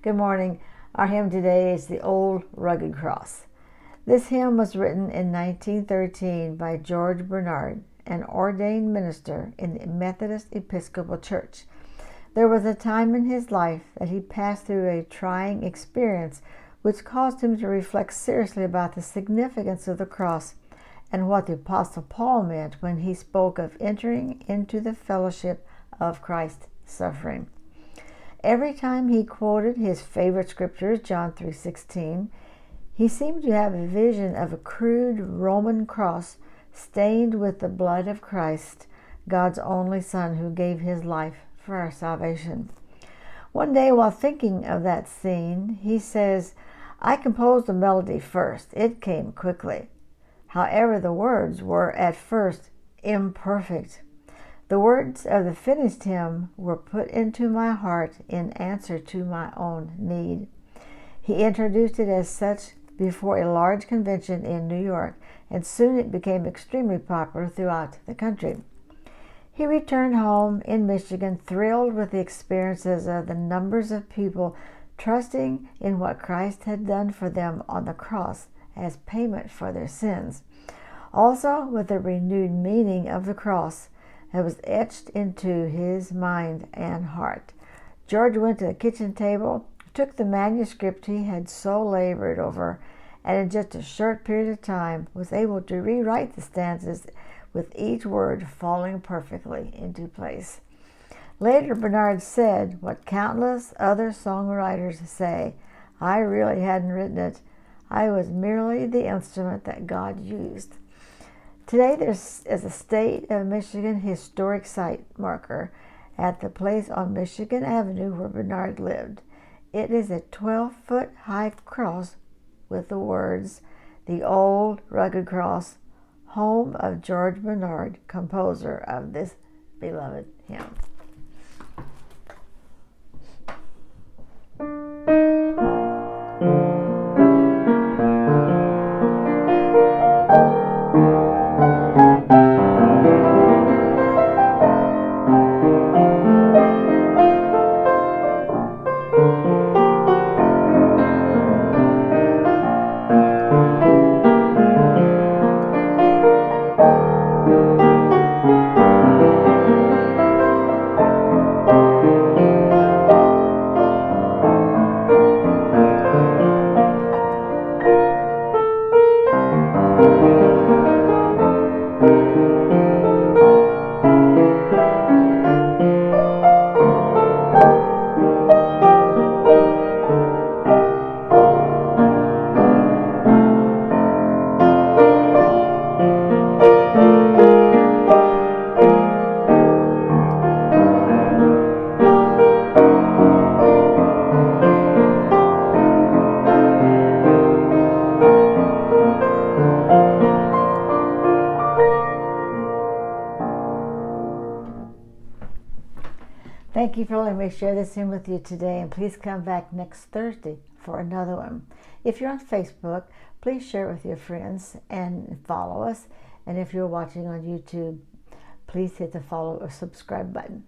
Good morning. Our hymn today is The Old Rugged Cross. This hymn was written in 1913 by George Bernard, an ordained minister in the Methodist Episcopal Church. There was a time in his life that he passed through a trying experience which caused him to reflect seriously about the significance of the cross and what the Apostle Paul meant when he spoke of entering into the fellowship of Christ's suffering. Every time he quoted his favorite scriptures, John 3:16, he seemed to have a vision of a crude Roman cross stained with the blood of Christ, God's only Son, who gave his life for our salvation. One day, while thinking of that scene, he says, "I composed the melody first. It came quickly. However, the words were at first imperfect. The words of the finished hymn were put into my heart in answer to my own need." He introduced it as such before a large convention in New York, and soon it became extremely popular throughout the country. He returned home in Michigan, thrilled with the experiences of the numbers of people trusting in what Christ had done for them on the cross as payment for their sins. Also with the renewed meaning of the cross that was etched into his mind and heart. George went to the kitchen table, took the manuscript he had so labored over, and in just a short period of time was able to rewrite the stanzas with each word falling perfectly into place. Later, Bernard said what countless other songwriters say, "I really hadn't written it. I was merely the instrument that God used." Today, there is a State of Michigan historic site marker at the place on Michigan Avenue where Bernard lived. It is a 12-foot high cross with the words, "The Old Rugged Cross, home of George Bernard, composer of this beloved hymn." Thank you for letting me share this hymn with you today, and please come back next Thursday for another one. If you're on Facebook, please share it with your friends and follow us. And if you're watching on YouTube, please hit the follow or subscribe button.